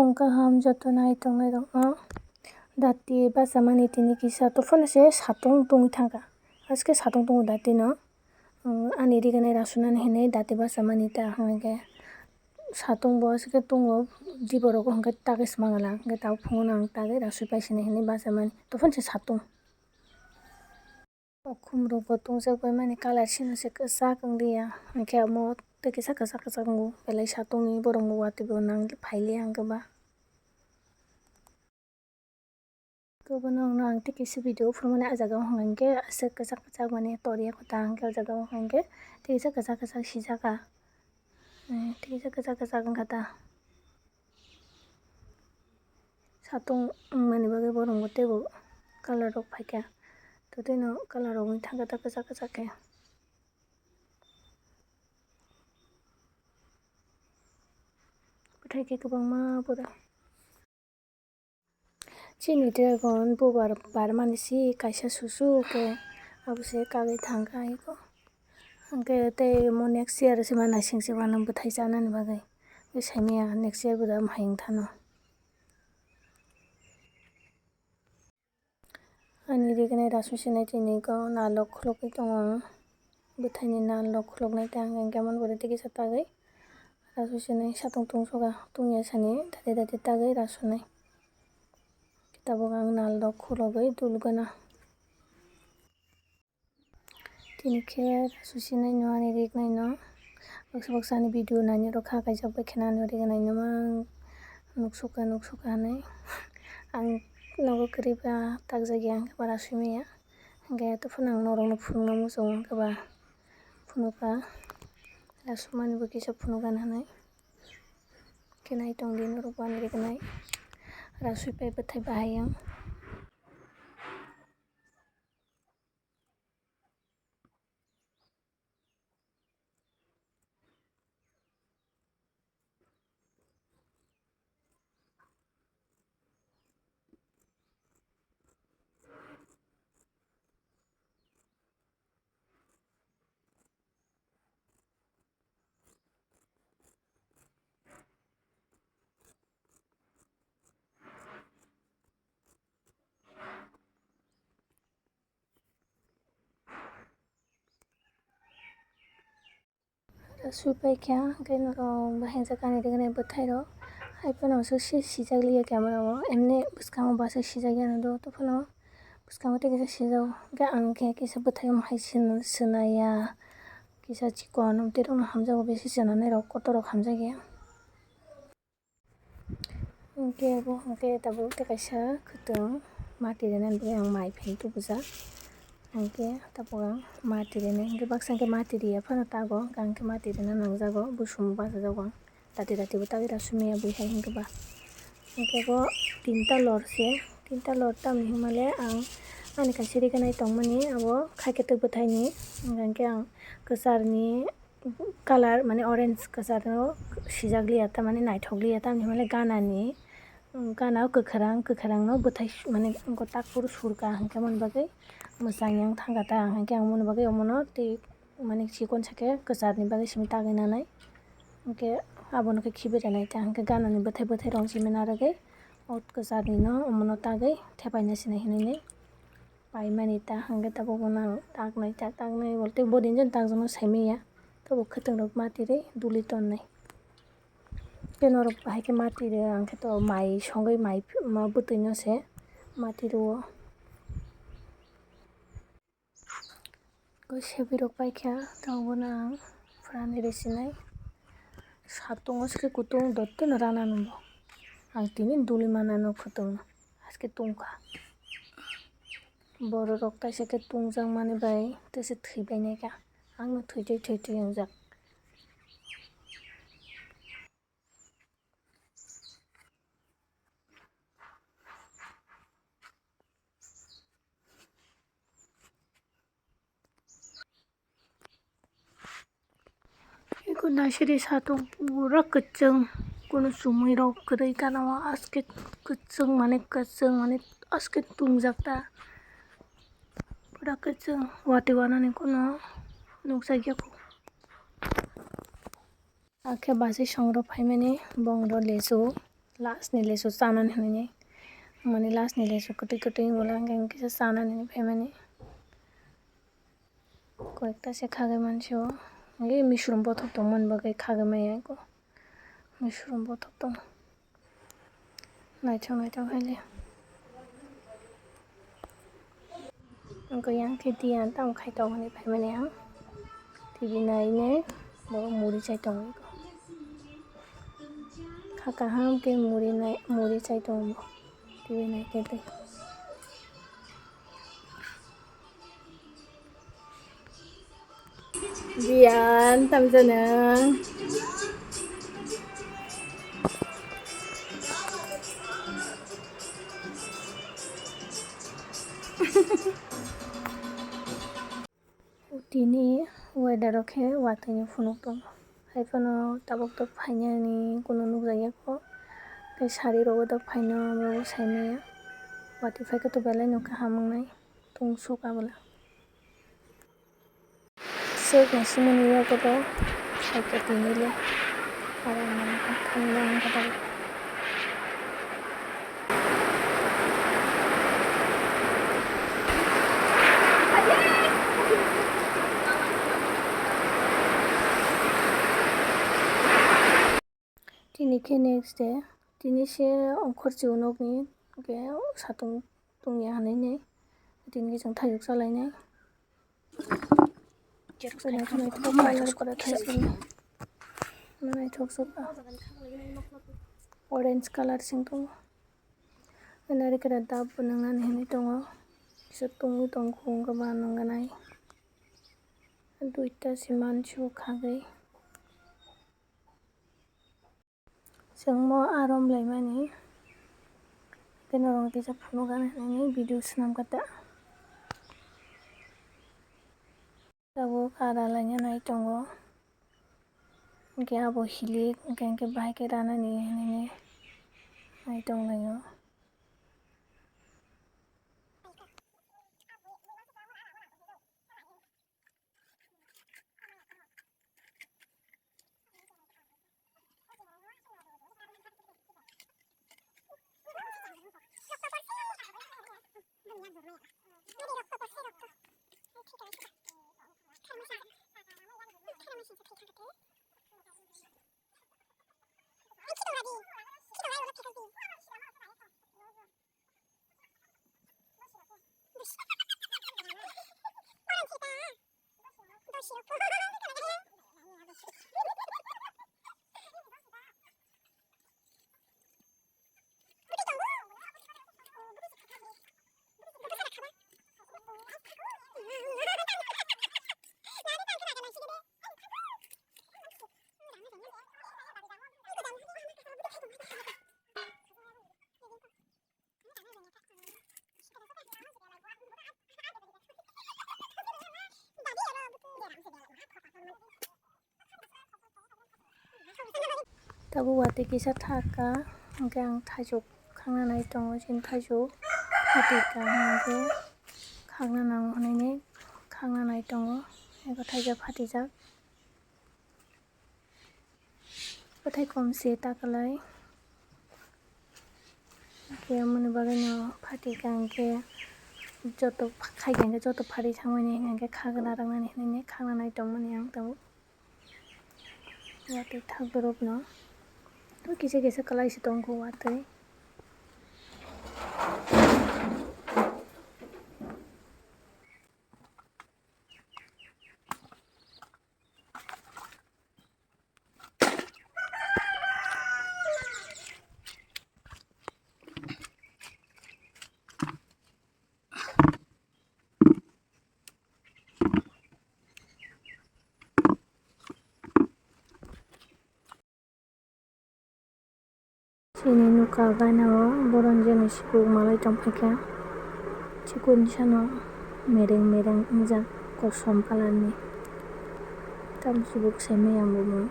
Pung kaham jotonai tongnai rokno dati basamani tini kisa tofano se satong tongwi thangkha. Haske satong tongo dati no ani rignai rasunani hinui dati basamani ta hingkhe satong bo haske tongo jibo rogo hingkhe tagui smangala hingkhe tabuk fungono ang tagui rasui paisani hinui basamani tofano se satong. O khum rok bo tongjakbai mani colour sino se kwchak wngriya hingkhe amo tei kisa kwchak wngbo belai satong ni borok ni watwi bo phailaya hingkhe ba. Kwbangma ang tei kisa video ufurumani ah jaga o hingkhe aswk kwchak mani toriya kota hingkhe o jaga o hingkhe tei kisa kwchak sijaka tei kisa kwchak wngkha ta. Satong wngmani bagui borok bo teibo colour rok paikha totoi no colour rok wngui thangkha ta kwchak khe. Bwthai khe kwbangma pura. Chini dragon bobar barmani si kaisa susu khe abo se kagui thangkha hingkhe tei omo next year se naisingsi uanang bwthai chanani bagui saimanya next year bo hai wngtha no. Ani rignai rasu sinai tini ko nal rok khulugui tongo bwthai ni nal rok khuluknai ta hingkhe amoni pore tei kisa tagui rasu sinai satong tongsoka tungya sani dati tagui rasunai tabuk ang nal rok khulugui dulguna. Tini khe rasu sinai no ani rignai no baksa ni video nainai rok kha kaijakbai khe ani rignai no nuksuka hinui ang nogo kwrwi ba takjakya hingkhe ba rasui maya hingkhe tofano ang norok no phunukna muchungo hingkhe ba phunukha rasukmani bo kisa phunukgana hinui khe naitongdi norok bo ani rignai rasui pai bwthai bahai. Rasui paikha hingkhe norok bo hengjak ani rignai bwthai rok haifano so sijakliya camera o emne bwskango basai sijakya no do tofano bwskango tei kisa sijago hingkhe ang khe kisa bwthai o hai swnaya kisa chikon amtwui rok no hamjago besi chwnanai rok kotor rok hamjakya. Hingkhe tabuk tei kaisa kwtwng mati rinani bagui ang mai phai tubujak hingkhe tabuk ang mati rinai hingkhe baksa hingkhe mati riya phano tago hingkhe ang khe mati rina nangjago bosong bachajago ang dati bo tagui rasui maya buihai hingkhe ba. Hingkhe bo tinta lord tamoni hingmale ang ani kaisa rignai tongmani abo khaiketuk bwthai ni hingkhe ang kwchar ni colour mane orange kwchar o sijakliya tamani naithokliya tamoni hingmale gana o kwkhrang no bwthai mane gotak puro surka hingkhe amoni bagui mwchang yang thangkha ta hingkhe ang amoni bagui omono tui mane chikon sa khe kwchar ni bagui simi tagui nanai hingkhe abono khe khibi rinai ta hingkhe gana ni bwthai rong simi narwgui o kwchar ni no omono tagui thepaina sinai hinui paimani ta hingkhe tabukbo no ang tagnai bolte boni jani takjak saimanya tabuk kwtwng rok mati rwi duli tonnai. Tei norok haikhe mati rio angkhe to mai songui mai bwtui no se mati rio. Sebui rok paikha tabukbono ang phrani risinai satong haske kutung dotoi no ranano bo ang tini duli mana no kwtwng no haske tungkha borok rok kaisa khe tungjakmani bai tese thwibai naikha angno thwi ongjak. Eko naisiri satong pura kwchwng kono chumui rok kwrwi gana o haske kwchwng mane haske tungjak ta pura kwchwng watwi wanani kono nukjakya kho. Ang khe basai song rok phaimani bong ro lesu. लास्टनि लेसु जानानै होनायनि माने लास्टनि लेसु गोदै बोला गांकेसो जानानै फै माने कয়েকটাसे खागे मानसियाव गे मिश्रुम बथब दं मोनबागै खागे माया को मिश्रुम बथब दं नायथाव हायले Angko yang ketian tang khai tong ni phai mane ang tibi nai ne bo muri chai tong ko khaka ham ke muri chai tong bo tibi nai ke te bian tam janang Tini weather oke watini funuk dong haifano tabok tok phaina ni kuno nukjaya ko kai sari rogo tok phaino mo sainaya wati phai to belai nukha hamangnai tung suka bola sek simoni ya ko to saike tinile Aram nangkha khanglang kata Tini ke next day tini se khorchi unok ni ke satung tungya hanai nei tini ke jang thayuk salai nei Janai thok color kora thaisi manai thok soka orange color sing tongo enari kera dab bunangan hini tongo kisa tungu tongko ongka bananganai duita si manchu khagai Sengmo Aram laimani Kenorong kisa punugan ini video senam kata Tabo kara lanya nai tongo Ke abo hilik ke bahai ke rana ni ini nai tong layo Tabo wati kisa thaka ang Tiprajwk khangna nai tongo jin Tiprajwk hatika hangke khangna nang honene khangna nai tongo eko Tiprajwk phatijak kothai komse takalai ke mone bagai no phatika hangke joto khai hangke joto phari thangmani hangke khagna rangnani hene khangna nai tongmani ang tabo wati thakborok no kisa kalai si tongko watui Sini nuka ganao boron jeni sibuk malai tongpaika sikun sano mereng ungjak kosom kalar ni tam sibuk sai mayang bomo.